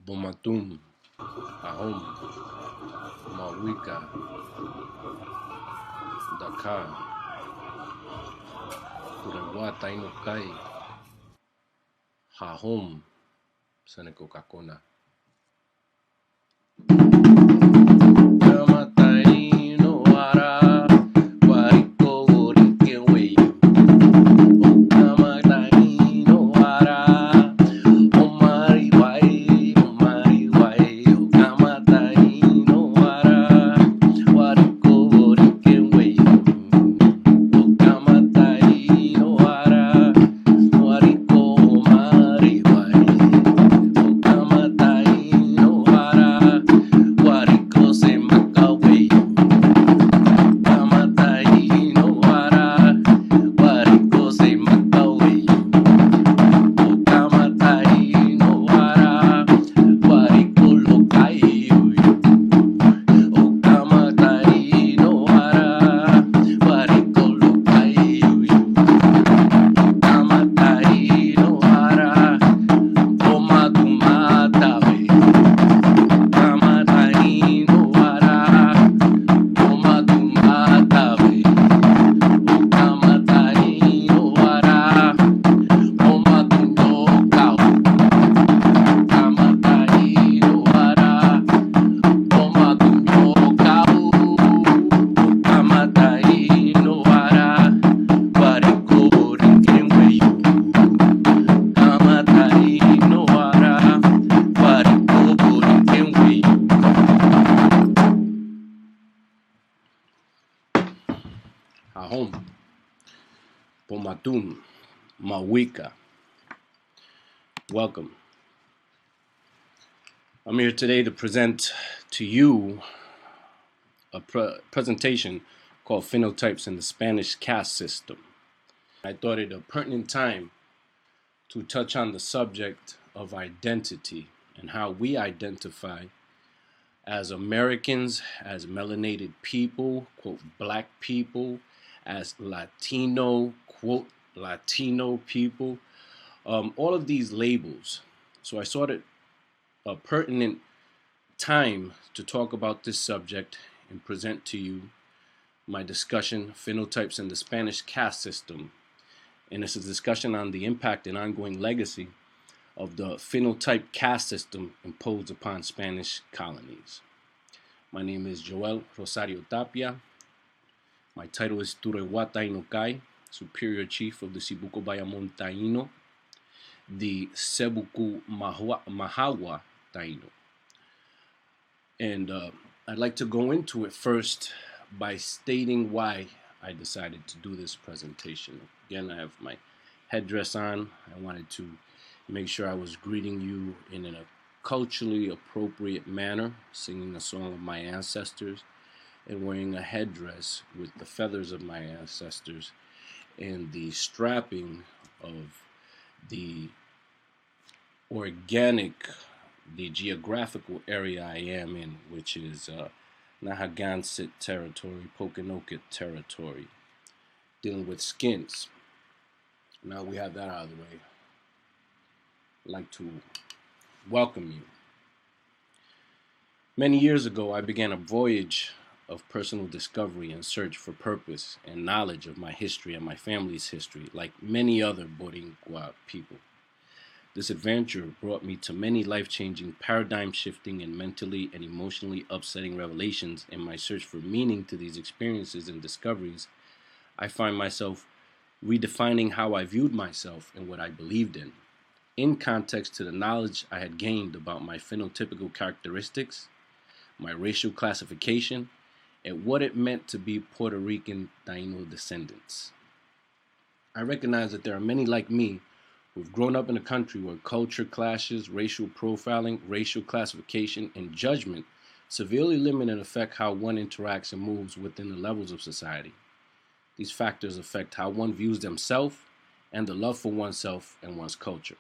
Bumatum, Ahom, Mawika, Dakar, Tureygua Taino Kai, Hahom, Seneco Kakona. Ocama Taino Ara, Wariko Rikewe. Ocama Taino Ara, Omari Wai, Ocama Taino Ara, Wariko Rikewe. Ocama Taino Ara, Wariko Omari Wai, Ocama Taino Ara, Wariko Semakawe. Ocama Taino Ara, Wariko Semakawe. Ocama Taino Ara, Wariko Lokai. Ocama Taino Ara, Wariko Lokai. Ocama Taino Ara, Toma tu matawe. Ocama Taino Ara, Toma tu matawe. Ocama Taino Ara, Toma tu nokao. Ocama Taino Ara, Toma tu nokao. Ocama Taino Ara, Wariko Rikewe. Ocama Taino Ara, Wariko Rikewe. Ahom, Pomatum, Mawika. Welcome. I'm here today to present to you a presentation called Phenotypes in the Spanish Caste System. I thought it a pertinent time to touch on the subject of identity and how we identify as Americans, as melanated people, quote, black people, as Latino, quote, Latino people, all of these labels. So I thought it a pertinent time to talk about this subject and present to you my discussion, Phenotypes in the Spanish Caste System. And it's a discussion on the impact and ongoing legacy of the phenotype caste system imposed upon Spanish colonies. My name is Joel Rosario Tapia. My title is Tureygua Taino Ara, Superior Chief of the Sibuko Bayamon Taino, the Sebuku Mahawa Taino. And I'd like to go into it first by stating why I decided to do this presentation. Again, I have my headdress on. I wanted to make sure I was greeting you in a culturally appropriate manner, singing a song of my ancestors and wearing a headdress with the feathers of my ancestors and the strapping of the the geographical area I am in, which is Narragansett territory, Pokanoket territory, dealing with skins. Now we have that out of the way, I'd like to welcome you. Many years ago, I began a voyage of personal discovery and search for purpose and knowledge of my history and my family's history, like many other Tureygua people. This adventure brought me to many life-changing, paradigm-shifting, and mentally and emotionally upsetting revelations. In my search for meaning to these experiences and discoveries, I find myself redefining how I viewed myself and what I believed in context to the knowledge I had gained about my phenotypical characteristics, my racial classification, and what it meant to be Puerto Rican Taino descendants. I recognize that there are many like me who've grown up in a country where culture clashes, racial profiling, racial classification, and judgment severely limit and affect how one interacts and moves within the levels of society. These factors affect how one views themselves and the love for oneself and one's culture.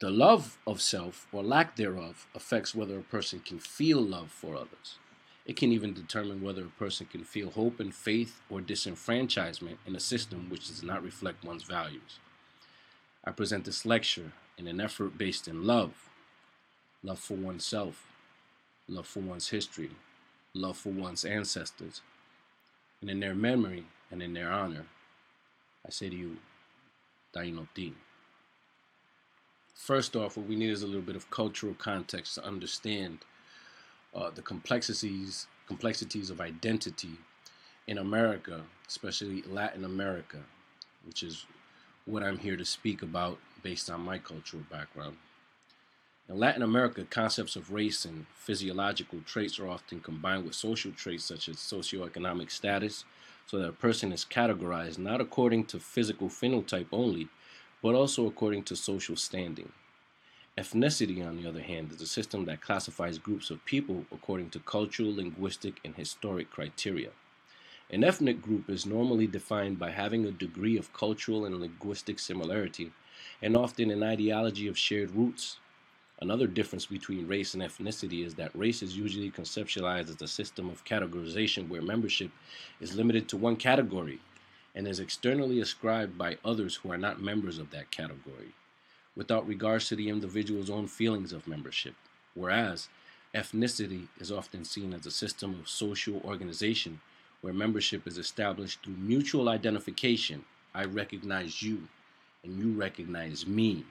The love of self, or lack thereof, affects whether a person can feel love for others. It can even determine whether a person can feel hope and faith or disenfranchisement in a system which does not reflect one's values. I present this lecture in an effort based in love, love for oneself, love for one's history, love for one's ancestors. And in their memory and in their honor, I say to you, Taino Ti. First off, what we need is a little bit of cultural context to understand the complexities of identity in America, especially Latin America, which is what I'm here to speak about based on my cultural background. In Latin America, concepts of race and physiological traits are often combined with social traits such as socio-economic status, so that a person is categorized not according to physical phenotype only, but also according to social standing. Ethnicity, on the other hand, is a system that classifies groups of people according to cultural, linguistic, and historic criteria. An ethnic group is normally defined by having a degree of cultural and linguistic similarity, and often an ideology of shared roots. Another difference between race and ethnicity is that race is usually conceptualized as a system of categorization where membership is limited to one category and is externally ascribed by others who are not members of that category, without regards to the individual's own feelings of membership, whereas ethnicity is often seen as a system of social organization where membership is established through mutual identification. I recognize you, and you recognize me.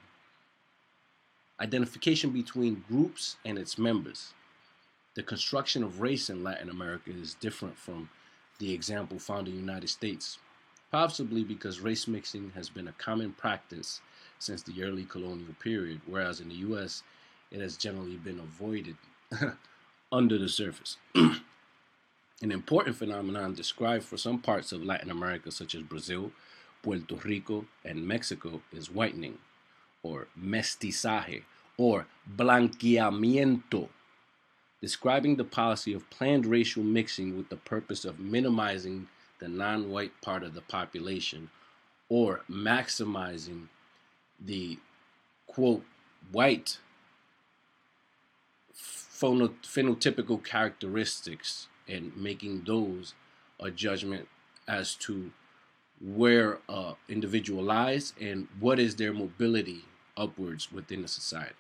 Identification between groups and its members. The construction of race in Latin America is different from the example found in the United States, possibly because race mixing has been a common practice since the early colonial period, whereas in the U.S. it has generally been avoided under the surface. An important phenomenon described for some parts of Latin America, such as Brazil, Puerto Rico, and Mexico, is whitening, or mestizaje, or blanqueamiento, describing the policy of planned racial mixing with the purpose of minimizing the non-white part of the population, or maximizing the, quote, white phenotypical characteristics and making those a judgment as to where an individual lies and what is their mobility upwards within the society.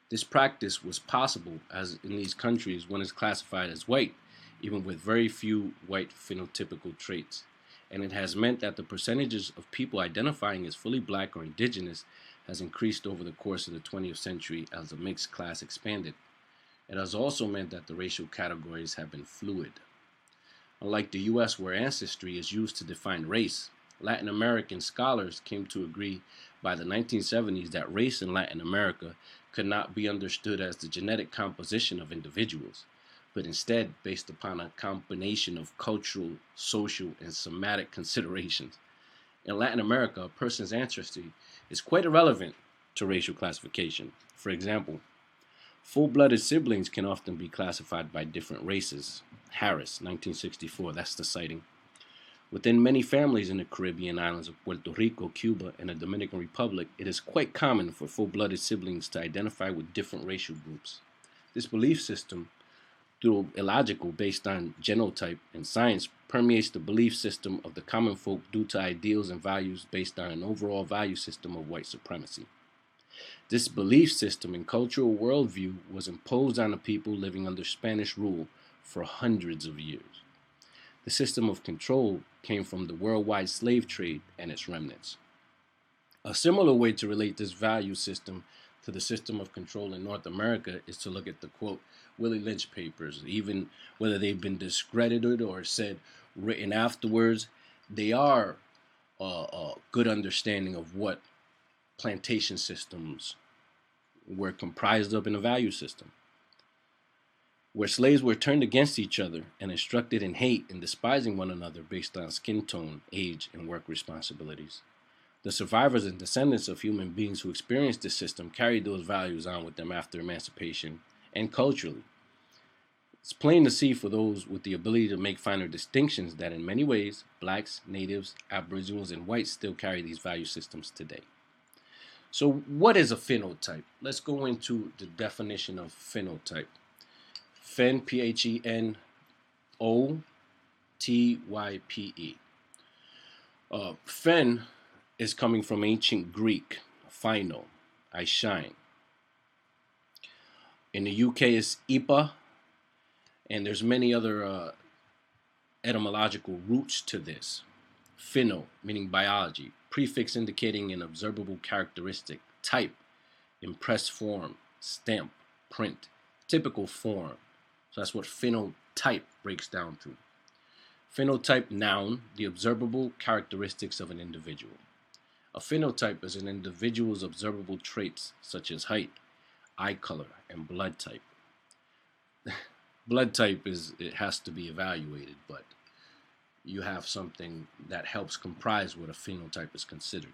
This practice was possible as in these countries one is classified as white, even with very few white phenotypical traits. And it has meant that the percentages of people identifying as fully black or indigenous has increased over the course of the 20th century as the mixed class expanded. It has also meant that the racial categories have been fluid. Unlike the US, where ancestry is used to define race, Latin American scholars came to agree by the 1970s that race in Latin America could not be understood as the genetic composition of individuals, but instead based upon a combination of cultural, social, and somatic considerations. In Latin America, a person's ancestry is quite irrelevant to racial classification. For example, full-blooded siblings can often be classified by different races. Harris, 1964, that's the citing. Within many families in the Caribbean islands of Puerto Rico, Cuba, and the Dominican Republic, it is quite common for full-blooded siblings to identify with different racial groups. This belief system, though illogical based on genotype and science, permeates the belief system of the common folk due to ideals and values based on an overall value system of white supremacy. This belief system and cultural worldview was imposed on the people living under Spanish rule for hundreds of years. The system of control came from the worldwide slave trade and its remnants. A similar way to relate this value system to the system of control in North America is to look at the, quote, Willie Lynch papers. Even whether they've been discredited or said written afterwards, they are a good understanding of what plantation systems were comprised of in a value system, where slaves were turned against each other and instructed in hate and despising one another based on skin tone, age, and work responsibilities. The survivors and descendants of human beings who experienced this system carried those values on with them after emancipation and culturally. It's plain to see for those with the ability to make finer distinctions that in many ways, blacks, natives, aboriginals, and whites still carry these value systems today. So what is a phenotype? Let's go into the definition of phenotype. Phen, P-H-E-N-O-T-Y-P-E. Phen is coming from ancient Greek, phino, I shine. In the UK, it's IPA, and there's many other etymological roots to this. Pheno, meaning biology, prefix indicating an observable characteristic, type, impressed form, stamp, print, typical form. So that's what phenotype breaks down to. Phenotype, noun, the observable characteristics of an individual. A phenotype is an individual's observable traits such as height, eye color, and blood type. Blood type it has to be evaluated, but you have something that helps comprise what a phenotype is considered.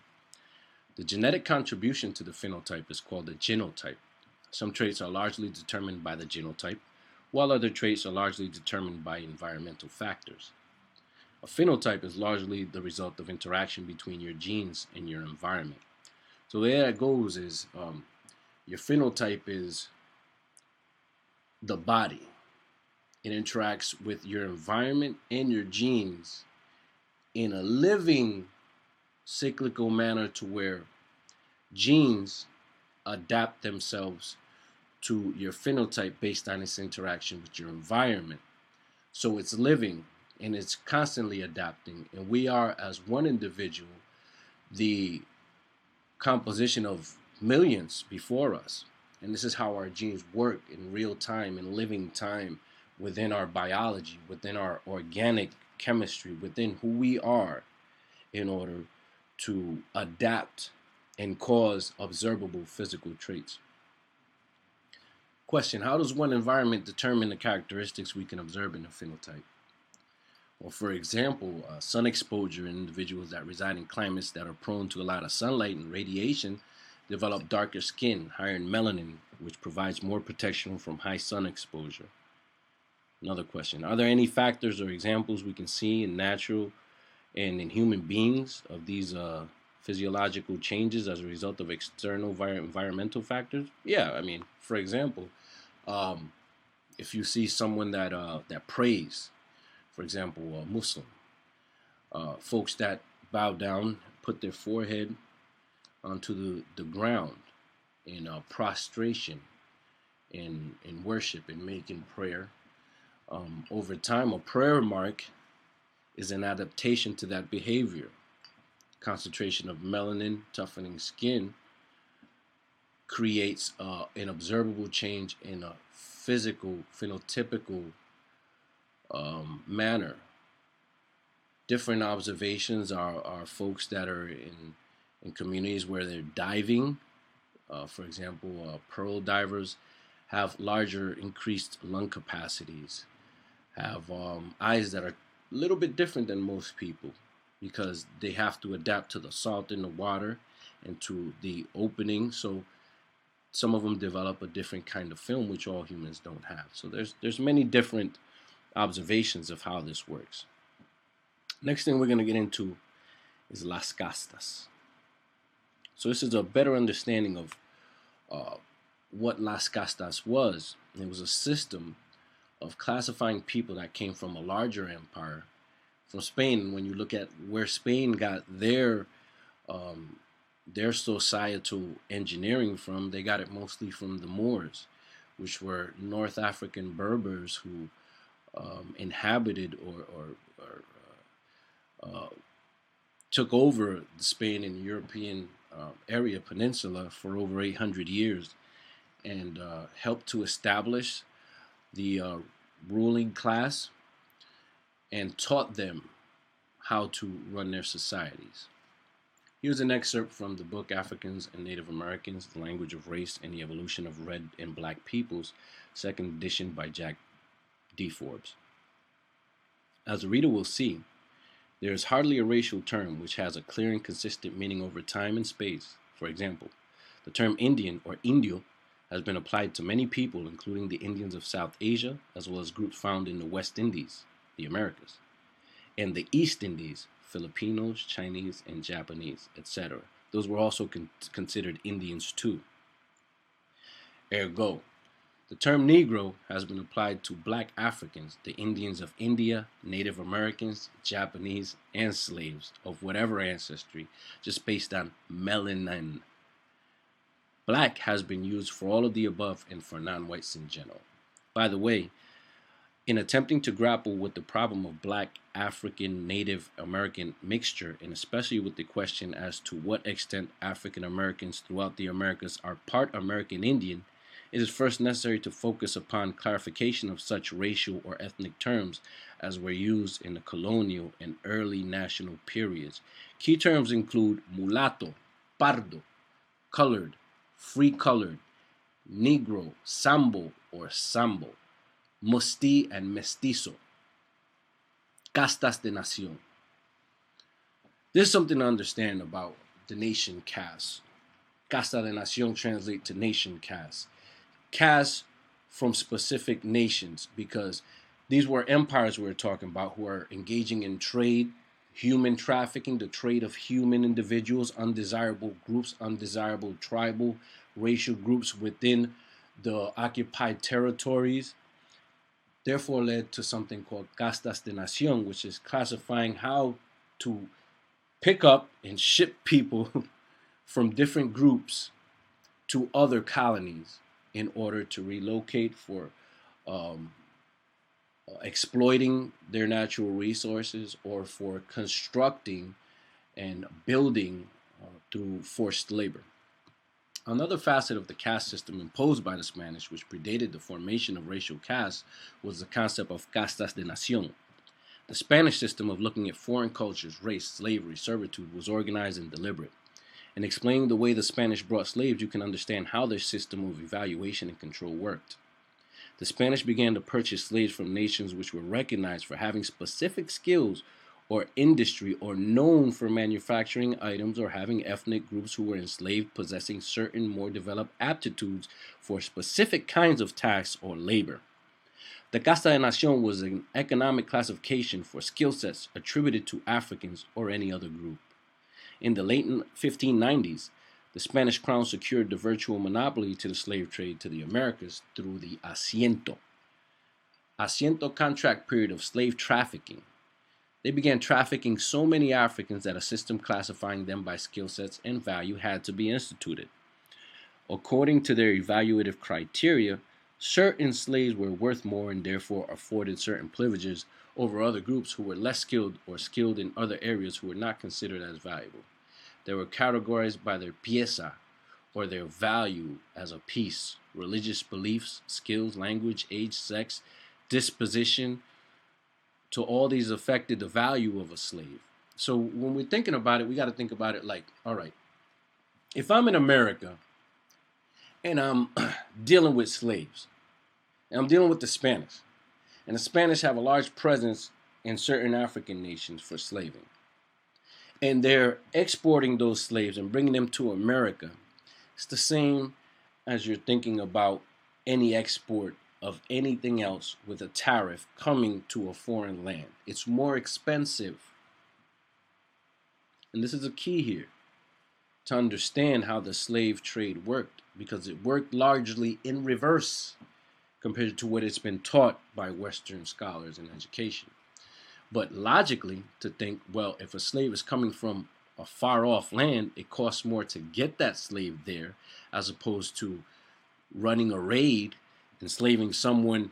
The genetic contribution to the phenotype is called the genotype. Some traits are largely determined by the genotype, while other traits are largely determined by environmental factors. A phenotype is largely the result of interaction between your genes and your environment. So the way that goes is your phenotype is the body. It interacts with your environment and your genes in a living cyclical manner to where genes adapt themselves to your phenotype based on its interaction with your environment. So it's living and it's constantly adapting. And we are, as one individual, the composition of millions before us. And this is how our genes work in real time, in living time, within our biology, within our organic chemistry, within who we are, in order to adapt and cause observable physical traits. Question: how does one environment determine the characteristics we can observe in a phenotype? Well, for example, sun exposure in individuals that reside in climates that are prone to a lot of sunlight and radiation develop darker skin, higher in melanin, which provides more protection from high sun exposure. Another question: are there any factors or examples we can see in natural and in human beings of these physiological changes as a result of external environmental factors? Yeah, I mean, for example, if you see someone that prays, for example, a Muslim, folks that bow down, put their forehead onto the ground in prostration, in worship, in making prayer. Over time, a prayer mark is an adaptation to that behavior. Concentration of melanin, toughening skin, creates an observable change in a physical, phenotypical manner. Different observations are folks that are in communities where they're diving. For example, pearl divers have larger increased lung capacities, have eyes that are a little bit different than most people because they have to adapt to the salt in the water and to the opening. So some of them develop a different kind of film, which all humans don't have. So there's many different observations of how this works. Next thing we're going to get into is las castas. So this is a better understanding of what las castas was. It was a system of classifying people that came from a larger empire, from Spain. When you look at where Spain got their societal engineering from, they got it mostly from the Moors, which were North African Berbers who inhabited or took over the Spain and European area peninsula for over 800 years and helped to establish the ruling class and taught them how to run their societies. Here's an excerpt from the book Africans and Native Americans, The Language of Race and the Evolution of Red and Black Peoples, second edition by Jack D. Forbes. As the reader will see, there is hardly a racial term which has a clear and consistent meaning over time and space. For example, the term Indian or Indio has been applied to many people, including the Indians of South Asia, as well as groups found in the West Indies, the Americas, and the East Indies, Filipinos, Chinese, and Japanese, etc. Those were also considered Indians too. Ergo, the term Negro has been applied to black Africans, the Indians of India, Native Americans, Japanese, and slaves of whatever ancestry, just based on melanin. Black has been used for all of the above and for non-whites in general. By the way, in attempting to grapple with the problem of Black, African, Native American mixture, and especially with the question as to what extent African Americans throughout the Americas are part American Indian, it is first necessary to focus upon clarification of such racial or ethnic terms as were used in the colonial and early national periods. Key terms include mulatto, pardo, colored, free colored, negro, sambo or sambo, musti and mestizo, Castas de nacion. There's something to understand about the nation caste. Casta de nacion translate to nation caste. Caste from specific nations, because these were empires we were talking about who are engaging in trade, human trafficking, the trade of human individuals, undesirable groups, undesirable tribal, racial groups within the occupied territories. Therefore led to something called Castas de nacion, which is classifying how to pick up and ship people from different groups to other colonies in order to relocate for exploiting their natural resources or for constructing and building through forced labor. Another facet of the caste system imposed by the Spanish, which predated the formation of racial castes, was the concept of castas de nacion. The Spanish system of looking at foreign cultures, race, slavery, servitude was organized and deliberate. In explaining the way the Spanish brought slaves, you can understand how their system of evaluation and control worked. The Spanish began to purchase slaves from nations which were recognized for having specific skills or industry or known for manufacturing items, or having ethnic groups who were enslaved possessing certain more developed aptitudes for specific kinds of tasks or labor. The Casta de Nacion was an economic classification for skill sets attributed to Africans or any other group. In the late 1590s, the Spanish crown secured the virtual monopoly to the slave trade to the Americas through the asiento contract period of slave trafficking. They began trafficking so many Africans that a system classifying them by skill sets and value had to be instituted. According to their evaluative criteria, certain slaves were worth more and therefore afforded certain privileges over other groups who were less skilled or skilled in other areas who were not considered as valuable. They were categorized by their pieza, or their value as a piece, religious beliefs, skills, language, age, sex, disposition. To all these affected the value of a slave. So when we're thinking about it, we got to think about it like, all right, if I'm in America and I'm dealing with slaves, and I'm dealing with the Spanish, and the Spanish have a large presence in certain African nations for slaving, and they're exporting those slaves and bringing them to America, it's the same as you're thinking about any export of anything else with a tariff coming to a foreign land. It's more expensive. And this is a key here to understand how the slave trade worked, because it worked largely in reverse compared to what it's been taught by Western scholars in education. But logically, to think, well, if a slave is coming from a far off land, it costs more to get that slave there as opposed to running a raid, enslaving someone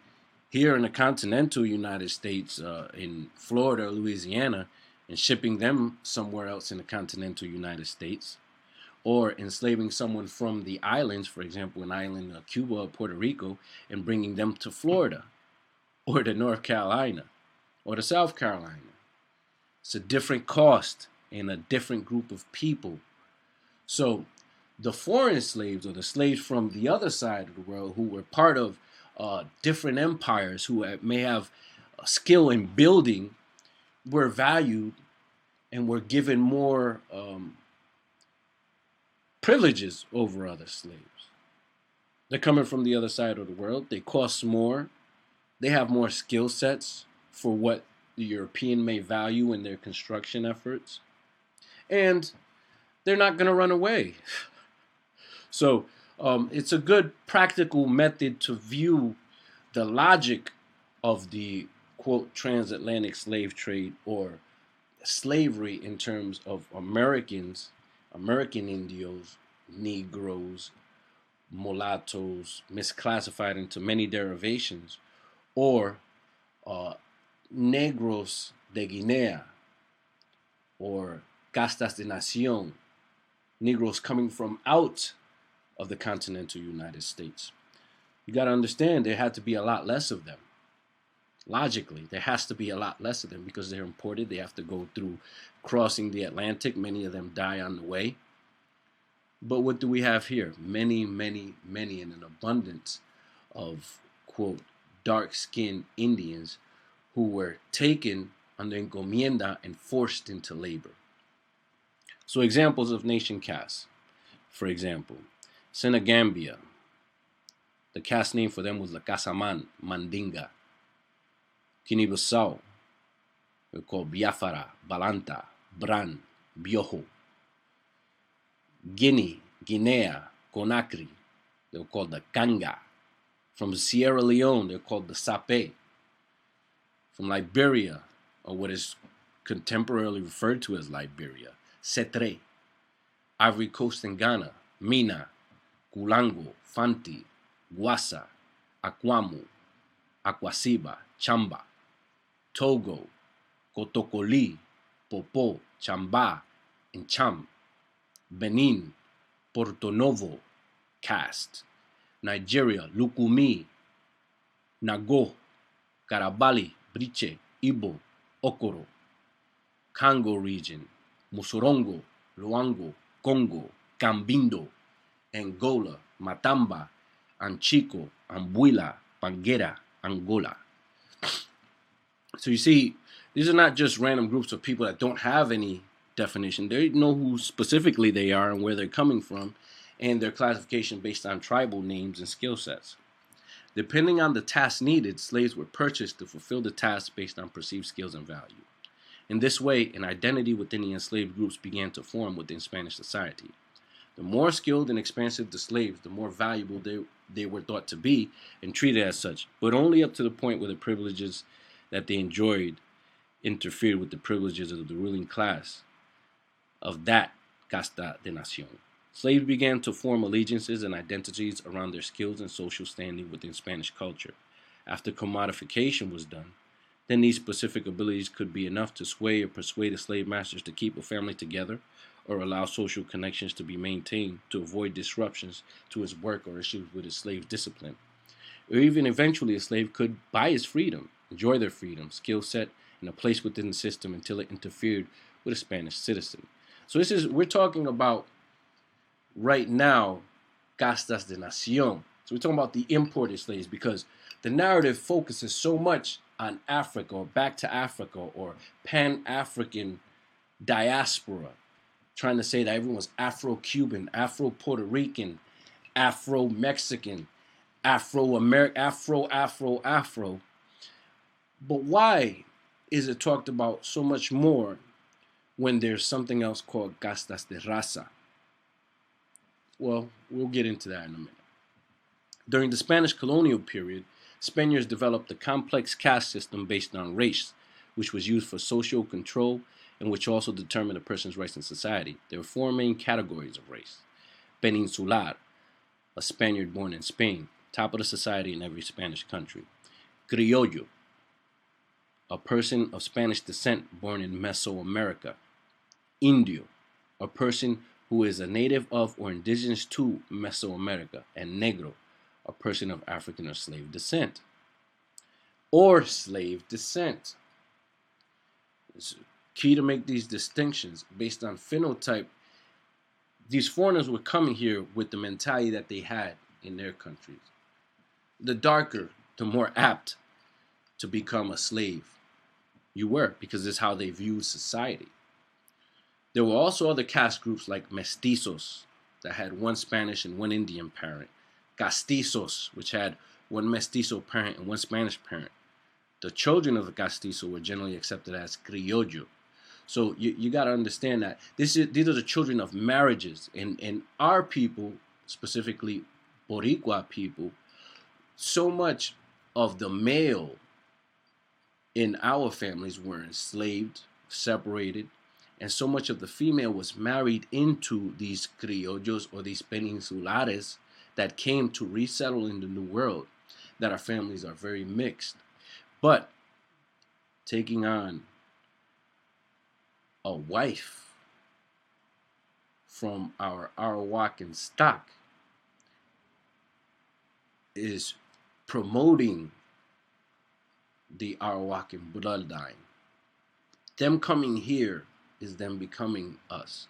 here in the continental United States, in Florida or Louisiana, and shipping them somewhere else in the continental United States, or enslaving someone from the islands, for example, an island of Cuba or Puerto Rico, and bringing them to Florida or to North Carolina or to South Carolina. It's a different cost and a different group of people. So the foreign slaves, or the slaves from the other side of the world who were part of different empires, who may have a skill in building, were valued and were given more privileges over other slaves. They're coming from the other side of the world. They cost more. They have more skill sets for what the European may value in their construction efforts. And they're not going to run away. So it's a good practical method to view the logic of the, quote, transatlantic slave trade, or slavery in terms of Americans, American Indios, Negroes, mulattoes, misclassified into many derivations, or Negros de Guinea, or Castas de nacion, Negroes coming from out of the continental United States. You got to understand there had to be a lot less of them. Logically, there has to be a lot less of them because they're imported. They have to go through crossing the Atlantic. Many of them die on the way. But what do we have here? Many, many, many, and an abundance of, quote, dark-skinned Indians who were taken under encomienda and forced into labor. So examples of nation castes. For example, Senegambia. The caste name for them was the Casaman, Mandinga. Guinea-Bissau, they're called Biafara, Balanta, Bran, Bioho. Guinea, Conakry, they're called the Kanga. From Sierra Leone, they're called the Sape. From Liberia, or what is contemporarily referred to as Liberia, Setre. Ivory Coast and Ghana, Mina, Kulango, Fanti, Guasa, Akwamu, Akwasiba, Chamba. Togo, Kotokoli, Popo, Chamba, and Cham. Benin, Porto Novo, Caste. Nigeria, Lukumi, Nago, Karabali, Briche, Ibo, Okoro. Congo region, Musorongo, Luango, Congo, Cambindo, Angola, Matamba, Anchico, Ambuila, Panguera, Angola. So you see, these are not just random groups of people that don't have any definition. They know who specifically they are and where they're coming from, and their classification based on tribal names and skill sets. Depending on the task needed, slaves were purchased to fulfill the task based on perceived skills and value. In this way, an identity within the enslaved groups began to form within Spanish society. The more skilled and expansive the slaves, the more valuable they were thought to be and treated as such, but only up to the point where the privileges that they enjoyed interfered with the privileges of the ruling class of that Casta de nacion. Slaves began to form allegiances and identities around their skills and social standing within Spanish culture. After commodification was done, then these specific abilities could be enough to sway or persuade the slave masters to keep a family together or allow social connections to be maintained to avoid disruptions to his work or issues with his slave discipline. Or even eventually a slave could buy his freedom, enjoy their freedom, skill set, and a place within the system until it interfered with a Spanish citizen. So we're talking about right now, Castas de nacion. So we're talking about the imported slaves because the narrative focuses so much on Africa or back to Africa or Pan-African diaspora, trying to say that everyone's Afro-Cuban, Afro-Puerto Rican, Afro-Mexican, Afro-American, Afro. But why is it talked about so much more when there's something else called Castas de rasa? Well, we'll get into that in a minute. During the Spanish colonial period, Spaniards developed a complex caste system based on race, which was used for social control and which also determined a person's rights in society. There were four main categories of race. Peninsular, a Spaniard born in Spain, top of the society in every Spanish country. Criollo, a person of Spanish descent born in Mesoamerica. Indio, a person who is a native of or indigenous to Mesoamerica. And Negro, a person of African or slave descent. Or slave descent. It's key to make these distinctions based on phenotype. These foreigners were coming here with the mentality that they had in their countries. The darker, the more apt to become a slave you were, because it's how they viewed society. There were also other caste groups like mestizos that had one Spanish and one Indian parent. Castizos, which had one mestizo parent and one Spanish parent. The children of the castizo were generally accepted as criollo. So you got to understand that these are the children of marriages. And our people, specifically Boricua people, so much of the male in our families were enslaved, separated, and so much of the female was married into these criollos or these peninsulares that came to resettle in the New World that our families are very mixed. But taking on a wife from our Arawakan stock is promoting the Arawakan bloodline. Them coming here is them becoming us.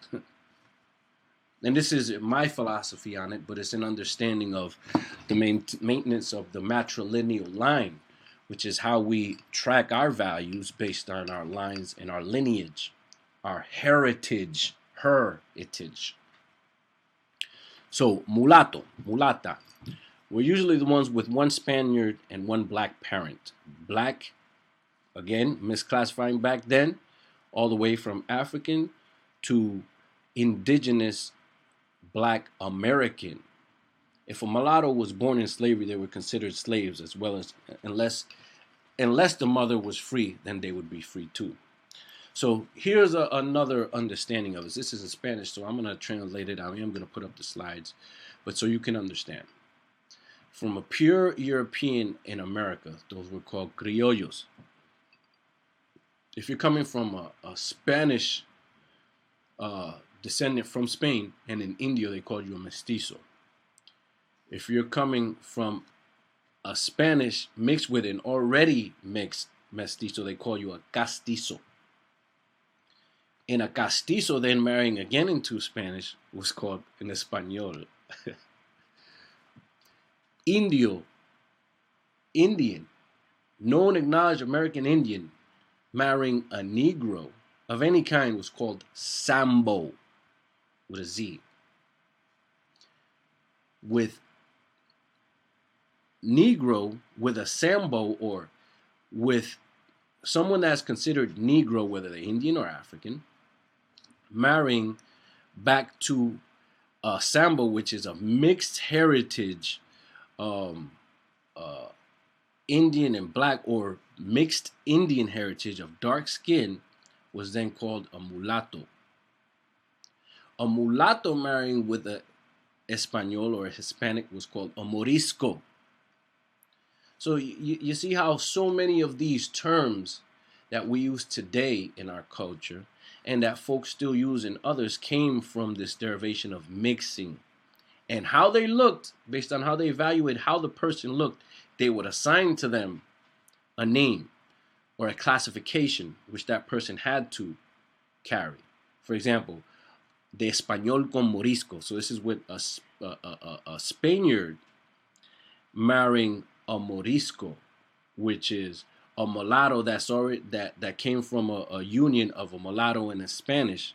And this is my philosophy on it, but it's an understanding of the maintenance of the matrilineal line, which is how we track our values based on our lines and our lineage, our heritage. So mulatto, mulata, we're usually the ones with one Spaniard and one black parent. Black, again, misclassifying back then, all the way from African to indigenous Black American. If a mulatto was born in slavery, they were considered slaves as well, as unless the mother was free, then they would be free too. So here's another understanding of this. This is in Spanish, so I'm going to translate it. I am going to put up the slides, but so you can understand. From a pure European in America, those were called criollos. If you're coming from a Spanish descendant from Spain, and in India they called you a mestizo. If you're coming from a Spanish mixed with an already mixed mestizo, they call you a castizo. And a castizo then marrying again into Spanish was called an español. Indian, known acknowledged American Indian marrying a Negro of any kind was called Sambo, with a Z. With Negro, with a Sambo, or with someone that's considered Negro, whether they're Indian or African, marrying back to Sambo, which is a mixed heritage, Indian and black, or mixed Indian heritage of dark skin, was then called a mulatto. A mulatto marrying with a Espanol or a Hispanic was called a morisco. So you see how so many of these terms that we use today in our culture and that folks still use in others came from this derivation of mixing. And how they looked, based on how they evaluated how the person looked, they would assign to them a name or a classification which that person had to carry. For example, de Español con Morisco. So this is with a Spaniard marrying a Morisco, which is a mulatto that's already that came from a union of a mulatto and a Spanish,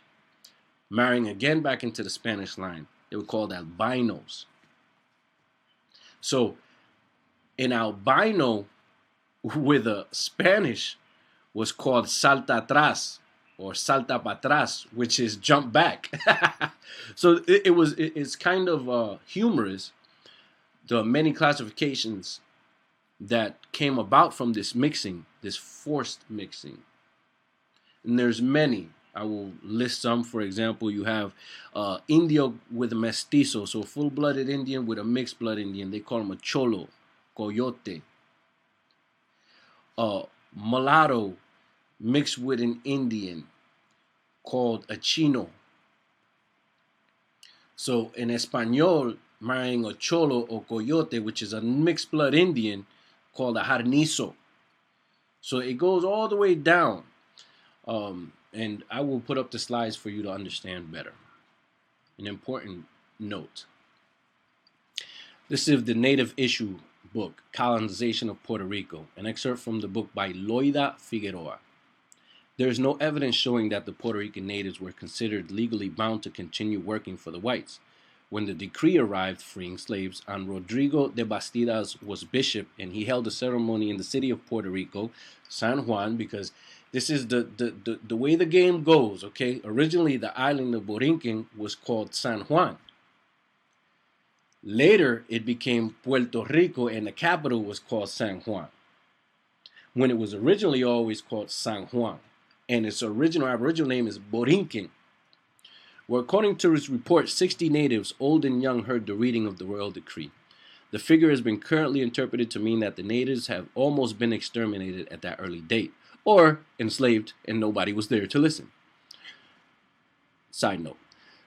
marrying again back into the Spanish line. They were called albinos. So an albino with a Spanish was called salta atrás or salta para atrás, which is jump back. So it's kind of humorous, the many classifications that came about from this mixing, this forced mixing. And there's many. I will list some. For example, you have Indio with a mestizo, so full-blooded Indian with a mixed blood Indian. They call him a cholo, coyote. Mulatto mixed with an Indian called a chino. So in Espanol, marrying a cholo or coyote, which is a mixed blood Indian, called a jarnizo. So it goes all the way down. And I will put up the slides for you to understand better. An important note. This is the Native Issue book, Colonization of Puerto Rico, an excerpt from the book by Loida Figueroa. There is no evidence showing that the Puerto Rican natives were considered legally bound to continue working for the whites. When the decree arrived freeing slaves, and Rodrigo de Bastidas was bishop, and he held a ceremony in the city of Puerto Rico, San Juan, because this is the way the game goes, okay? Originally, the island of Borinquen was called San Juan. Later, it became Puerto Rico, and the capital was called San Juan, when it was originally always called San Juan, and its original Aboriginal name is Borinquen. where according to his report, 60 natives, old and young, heard the reading of the royal decree. The figure has been currently interpreted to mean that the natives have almost been exterminated at that early date, or enslaved and nobody was there to listen. Side note.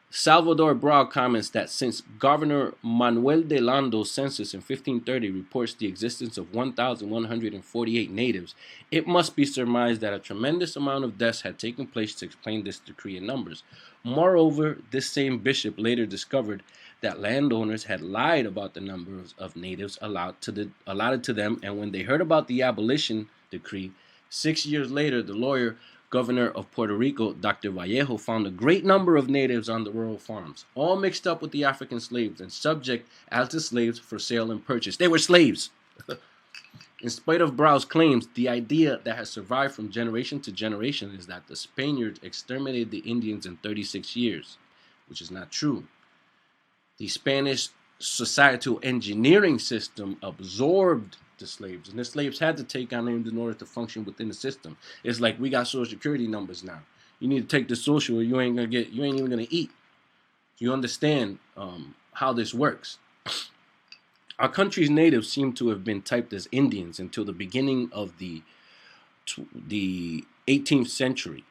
Salvador Brau comments that since Governor Manuel de Lando's census in 1530 reports the existence of 1,148 natives, it must be surmised that a tremendous amount of deaths had taken place to explain this decree in numbers. Moreover, this same bishop later discovered that landowners had lied about the numbers of natives allotted to them, and when they heard about the abolition decree, 6 years later, the lawyer Governor of Puerto Rico, Dr. Vallejo, found a great number of natives on the rural farms, all mixed up with the African slaves and subject as the slaves for sale and purchase. They were slaves. In spite of Brau's claims, the idea that has survived from generation to generation is that the Spaniards exterminated the Indians in 36 years, which is not true. The Spanish societal engineering system absorbed the slaves, and the slaves had to take on names in order to function within the system. It's like we got social security numbers now. You need to take the social, or you ain't even gonna eat. You understand how this works. Our country's natives seem to have been typed as Indians until the beginning of the 18th century.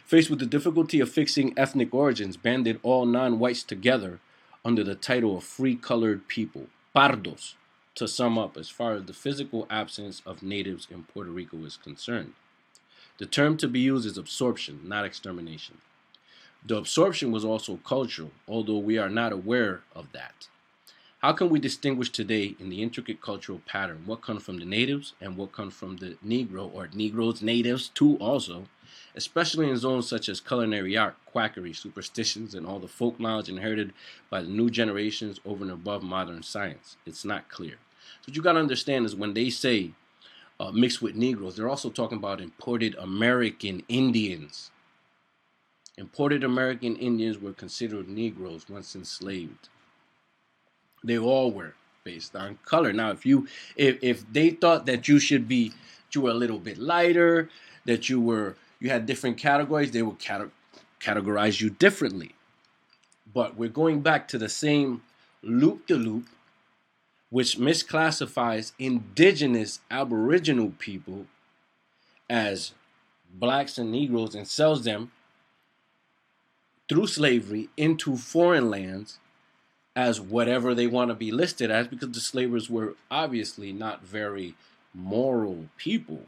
Faced with the difficulty of fixing ethnic origins, banded all non-whites together under the title of free colored people, pardos, to sum up as far as the physical absence of natives in Puerto Rico is concerned. The term to be used is absorption, not extermination. The absorption was also cultural, although we are not aware of that. How can we distinguish today in the intricate cultural pattern what comes from the natives and what comes from the Negro or Negroes, natives too also, especially in zones such as culinary art, quackery, superstitions, and all the folk knowledge inherited by the new generations over and above modern science? It's not clear. So what you got to understand is when they say mixed with Negroes, they're also talking about imported American Indians. Imported American Indians were considered Negroes once enslaved. They all were based on color. Now, if they thought that you were a little bit lighter, that you had different categories, they would categorize you differently. But we're going back to the same loop-de-loop, which misclassifies indigenous Aboriginal people as blacks and Negroes and sells them through slavery into foreign lands as whatever they want to be listed as, because the slavers were obviously not very moral people.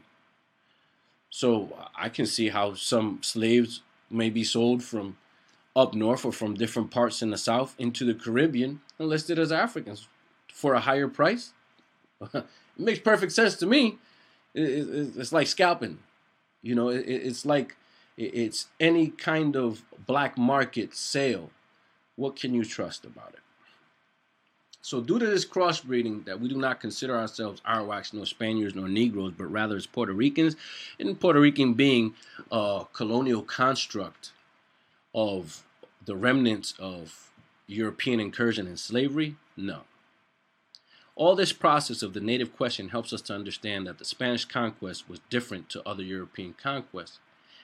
So I can see how some slaves may be sold from up north or from different parts in the South into the Caribbean and listed as Africans for a higher price. It makes perfect sense to me. It's like scalping. You know, it's like it's any kind of black market sale. What can you trust about it? So due to this crossbreeding, that we do not consider ourselves Arawaks, nor Spaniards, nor Negroes, but rather as Puerto Ricans, and Puerto Rican being a colonial construct of the remnants of European incursion and slavery? No. All this process of the native question helps us to understand that the Spanish conquest was different to other European conquests.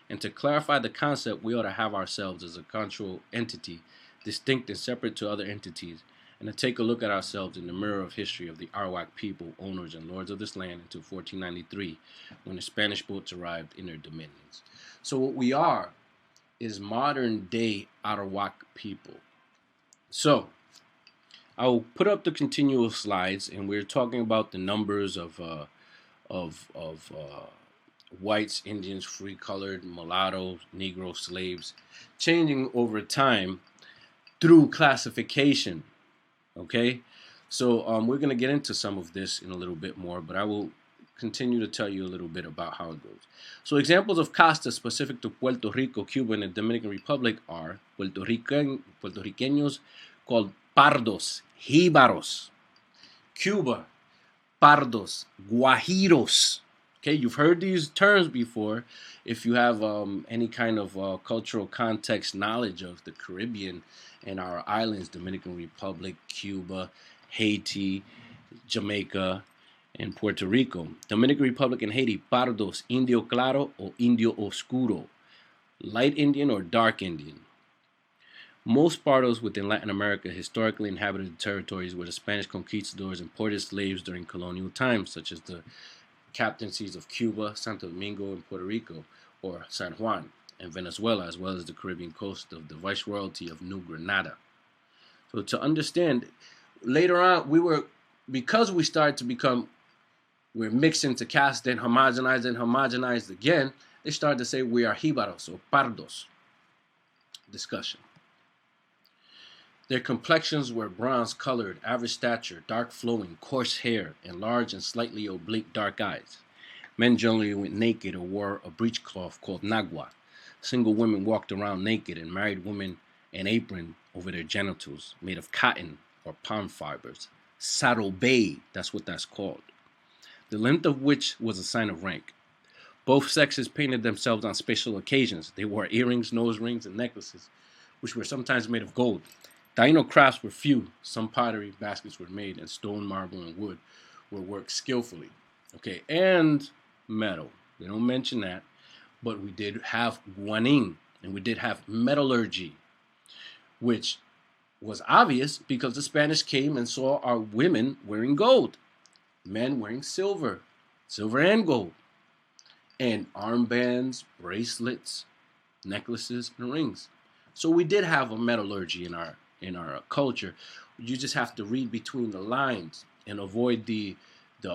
And to clarify the concept, we ought to have ourselves as a cultural entity, distinct and separate to other entities, and to take a look at ourselves in the mirror of history of the Arawak people, owners and lords of this land until 1493, when the Spanish boats arrived in their dominions. So what we are is modern day Arawak people. So I will put up the continual slides, and we're talking about the numbers of whites, Indians, free-colored, mulattoes, Negro slaves, changing over time through classification. Okay, so we're going to get into some of this in a little bit more, but I will continue to tell you a little bit about how it goes. So examples of castas specific to Puerto Rico, Cuba, and the Dominican Republic are Puerto Ricanos called pardos, jíbaros. Cuba, pardos, guajiros. Okay, you've heard these terms before if you have any kind of cultural context knowledge of the Caribbean and our islands, Dominican Republic, Cuba, Haiti, Jamaica, and Puerto Rico. Dominican Republic and Haiti, pardos, indio claro o indio oscuro. light Indian or dark Indian. Most Pardos within Latin America historically inhabited the territories where the Spanish conquistadors imported slaves during colonial times, such as the captaincies of Cuba, Santo Domingo, and Puerto Rico, or San Juan, and Venezuela, as well as the Caribbean coast of the Viceroyalty of New Granada. So to understand, later on, because we started to become, we're mixed into castes, then homogenized again, they started to say we are jibaros or pardos. Discussion. Their complexions were bronze colored, average stature, dark flowing, coarse hair, and large and slightly oblique dark eyes. Men generally went naked or wore a breechcloth called nagua. Single women walked around naked, and married women an apron over their genitals made of cotton or palm fibers. Sarobe, that's what that's called. The length of which was a sign of rank. Both sexes painted themselves on special occasions. They wore earrings, nose rings, and necklaces, which were sometimes made of gold. Taino crafts were few. Some pottery, baskets were made, and stone, marble, and wood were worked skillfully. Okay, and metal. They don't mention that, but we did have guanin, and we did have metallurgy, which was obvious because the Spanish came and saw our women wearing gold, men wearing silver and gold, and armbands, bracelets, necklaces, and rings. So we did have a metallurgy in our culture. You just have to read between the lines and avoid the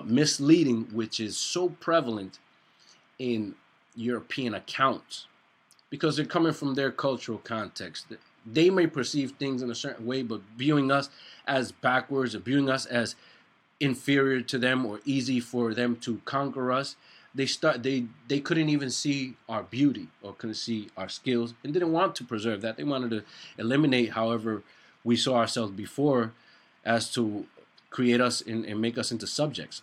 misleading, which is so prevalent in European accounts, because they're coming from their cultural context. They may perceive things in a certain way, but viewing us as backwards or viewing us as inferior to them or easy for them to conquer us, they couldn't even see our beauty or couldn't see our skills and didn't want to preserve that. They wanted to eliminate however we saw ourselves before, as to create us and make us into subjects.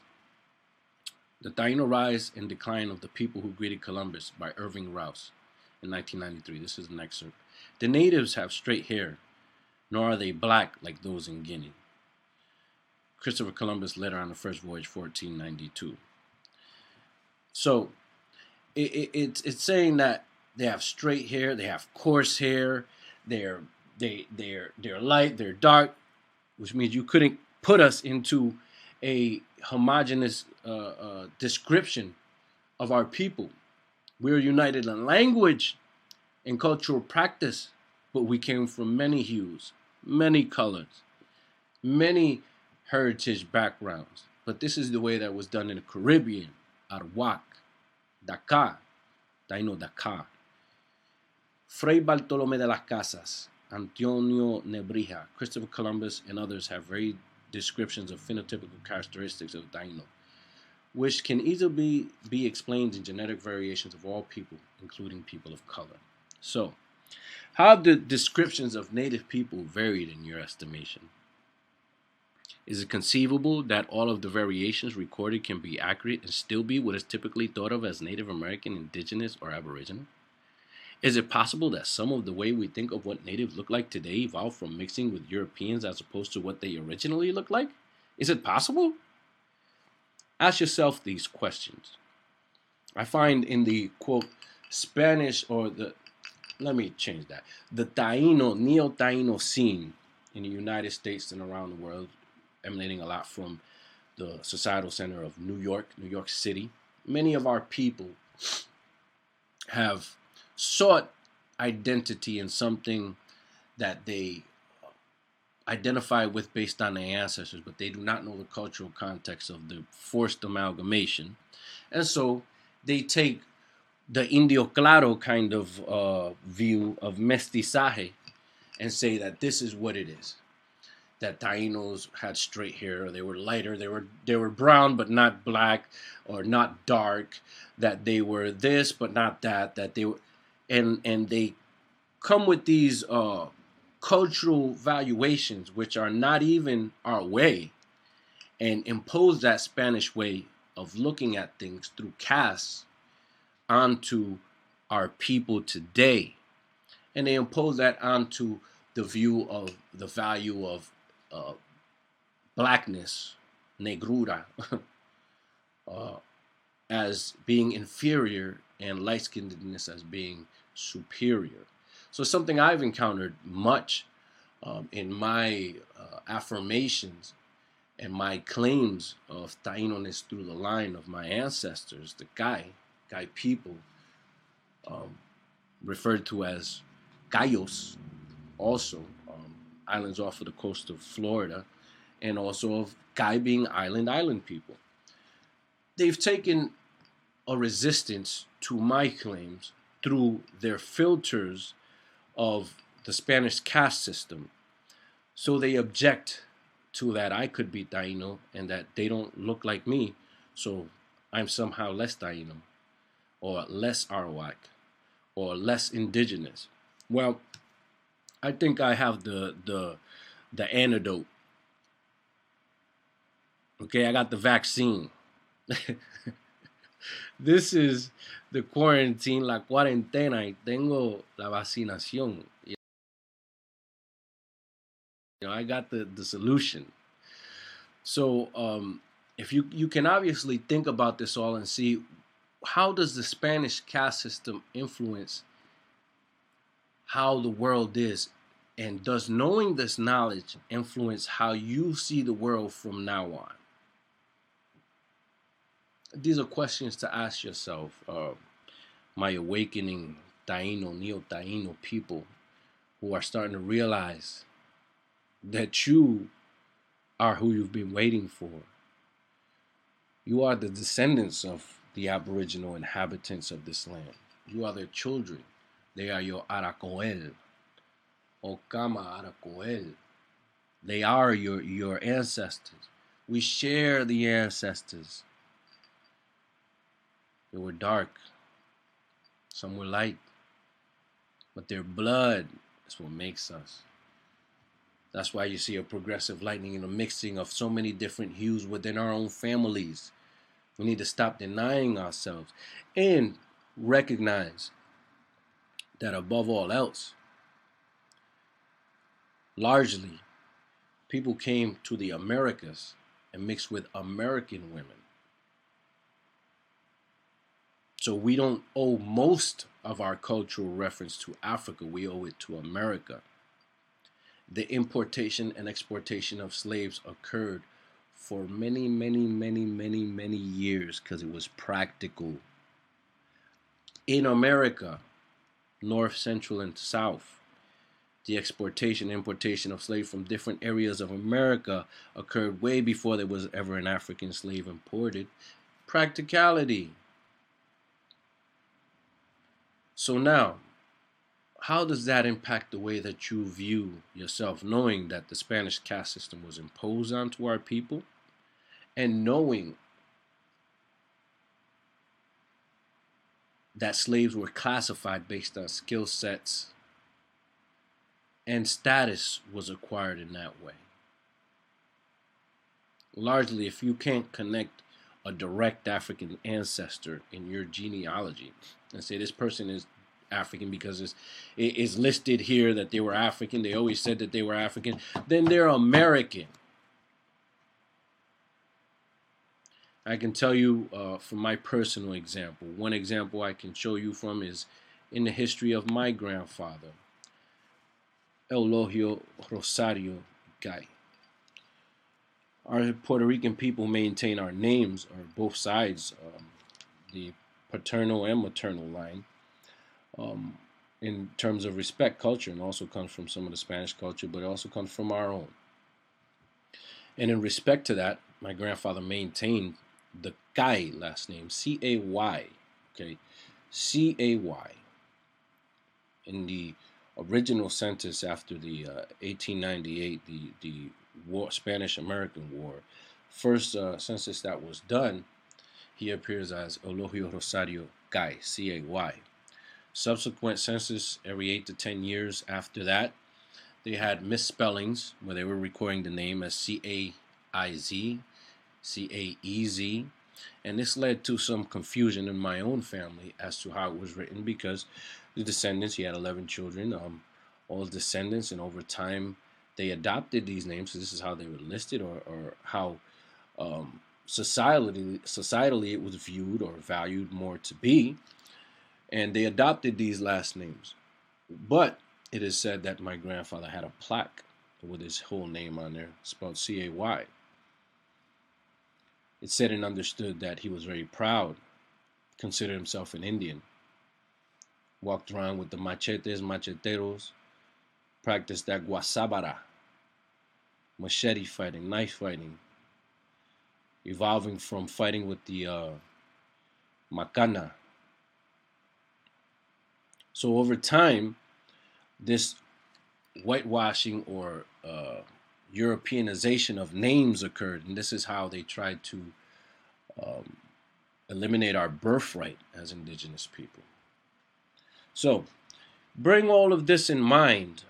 The Taino Rise and Decline of the People Who Greeted Columbus by Irving Rouse in 1993. This is an excerpt. The natives have straight hair, nor are they black like those in Guinea. Christopher Columbus, Letter on the First Voyage, 1492. So it's saying that they have straight hair, they have coarse hair, they're light, they're dark, which means you couldn't put us into a homogeneous description of our people. We're united in language and cultural practice, but we came from many hues, many colors, many heritage backgrounds. But this is the way that was done in the Caribbean, Arawak, Dakar, Taino Dakar. Fray Bartolomé de las Casas, Antonio Nebrija, Christopher Columbus, and others have varied descriptions of phenotypical characteristics of Taino, which can easily be explained in genetic variations of all people, including people of color. So, how have the descriptions of native people varied in your estimation? Is it conceivable that all of the variations recorded can be accurate and still be what is typically thought of as Native American, Indigenous, or Aboriginal? Is it possible that some of the way we think of what natives look like today evolved from mixing with Europeans as opposed to what they originally looked like? Is it possible? Ask yourself these questions. I find in the, quote, Spanish, or let me change that, the Taino, Neo-Taino scene in the United States and around the world, emanating a lot from the societal center of New York City. Many of our people have sought identity in something that they identify with based on their ancestors, but they do not know the cultural context of the forced amalgamation. And so they take the Indio Claro kind of view of mestizaje and say that this is what it is. That Tainos had straight hair, they were lighter, they were brown but not black or not dark, that they were this but not that they were, and they come with these cultural valuations which are not even our way, and impose that Spanish way of looking at things through castes onto our people today. And they impose that onto the view of the value of blackness, negrura, as being inferior, and light-skinnedness as being superior. So something I've encountered much in my affirmations and my claims of Taino-ness through the line of my ancestors, the Kai people, referred to as Cayos, also islands off of the coast of Florida, and also of Kai being island people. They've taken a resistance to my claims through their filters of the Spanish caste system. So they object to that I could be Taino and that they don't look like me, so I'm somehow less Taino or less Arawak or less indigenous. Well, I think I have the antidote. Okay, I got the vaccine. This is the quarantine, la cuarentena, y tengo la vaccinación. I got the solution. So if you can obviously think about this all and see how does the Spanish caste system influence how the world is, and does knowing this knowledge influence how you see the world from now on? These are questions to ask yourself, my awakening Taino, Neo-Taino people who are starting to realize that you are who you've been waiting for. You are the descendants of the Aboriginal inhabitants of this land. You are their children. They are your Aracoel, Ocama Aracoel. They are your ancestors. We share the ancestors. They were dark. Some were light. But their blood is what makes us. That's why you see a progressive lightning and a mixing of so many different hues within our own families. We need to stop denying ourselves and recognize that above all else, largely, people came to the Americas and mixed with American women. So we don't owe most of our cultural reference to Africa. We owe it to America. The importation and exportation of slaves occurred for many years because it was practical. In America, North, Central, and South, the exportation and importation of slaves from different areas of America occurred way before there was ever an African slave imported. Practicality. So now, how does that impact the way that you view yourself, knowing that the Spanish caste system was imposed onto our people, and knowing that slaves were classified based on skill sets and status was acquired in that way? Largely, if you can't connect a direct African ancestor in your genealogy and say this person is African because it is listed here that they were African, they always said that they were African, then they're American. I can tell you from my personal example. One example I can show you from is in the history of my grandfather, Eulogio Rosario Guy. Our Puerto Rican people maintain our names, or both sides, the paternal and maternal line, in terms of respect culture, and also comes from some of the Spanish culture, but it also comes from our own. And in respect to that, my grandfather maintained the Cay last name, C-A-Y, okay, C-A-Y. In the original census after the 1898, the war, Spanish-American War, first census that was done, he appears as Eulogio Rosario Cay, C-A-Y. Subsequent census, every 8 to 10 years after that, they had misspellings where they were recording the name as C-A-I-Z, C-A-E-Z, and this led to some confusion in my own family as to how it was written, because the descendants, he had 11 children, all descendants, and over time they adopted these names, so this is how they were listed, or how societally it was viewed or valued more to be. And they adopted these last names. But it is said that my grandfather had a plaque with his whole name on there, spelled C-A-Y. It said and understood that he was very proud, considered himself an Indian, walked around with the machetes, macheteros, practiced that guasabara, machete fighting, knife fighting, evolving from fighting with the macana. So over time, this whitewashing or Europeanization of names occurred, and this is how they tried to um, eliminate our birthright as indigenous people. So, bearing all of this in mind,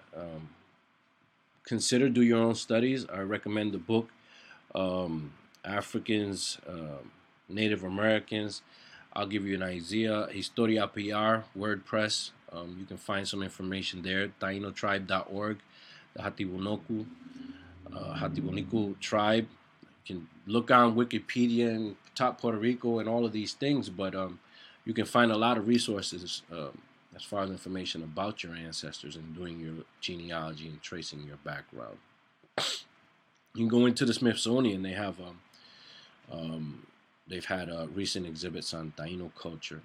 consider, do your own studies. I recommend the book Africans, Native Americans. I'll give you an idea. Historia PR, WordPress. You can find some information there. Tainotribe.org, the Hatibonico tribe. You can look on Wikipedia and top Puerto Rico and all of these things, but you can find a lot of resources as far as information about your ancestors and doing your genealogy and tracing your background. You can go into the Smithsonian. They have they've had recent exhibits on Taino culture.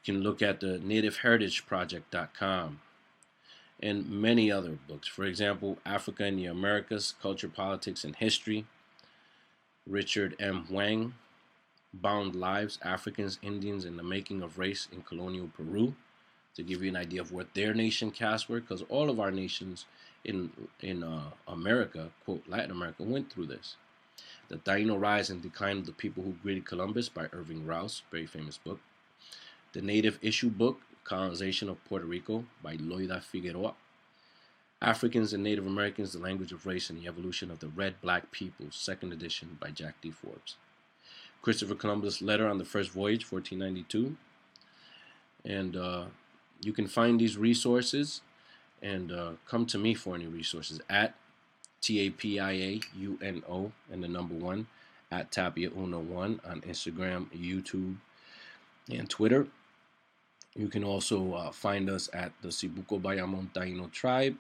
You can look at the NativeHeritageProject.com and many other books. For example, Africa in the Americas, Culture, Politics, and History. Richard M. Wang, Bound Lives, Africans, Indians, and the Making of Race in Colonial Peru, to give you an idea of what their nation castes were, because all of our nations in America, quote, Latin America, went through this. The Taino Rise and Decline of the People Who Greeted Columbus by Irving Rouse, very famous book. The Native Issue Book, Colonization of Puerto Rico by Loida Figueroa. Africans and Native Americans, The Language of Race and the Evolution of the Red Black Peoples, second edition by Jack D. Forbes. Christopher Columbus' Letter on the First Voyage, 1492. And you can find these resources and come to me for any resources at TAPIAUNO and the number 1 at Tapia101 on Instagram, YouTube, and Twitter. You can also find us at the Sibuko Bayamon Taino Tribe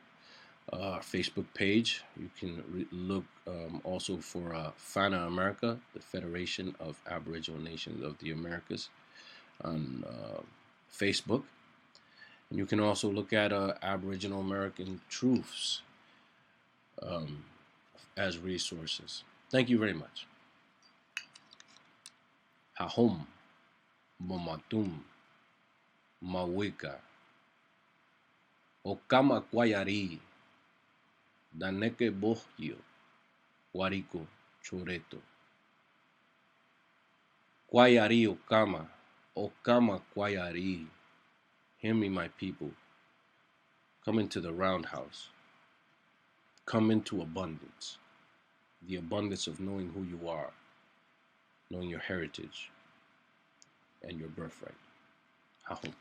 Facebook page. You can look also for FANA America, the Federation of Aboriginal Nations of the Americas, on Facebook. And you can also look at Aboriginal American Truths as resources. Thank you very much. Hahom, Bomatum, Mawika, Ocama Kwayari, Daneke Bohio, Wariko, Choreto. Kwayari Ocama, Ocama Kwayari. Hear me, my people. Come into the roundhouse. Come into abundance. The abundance of knowing who you are, knowing your heritage and your birthright. Hahom.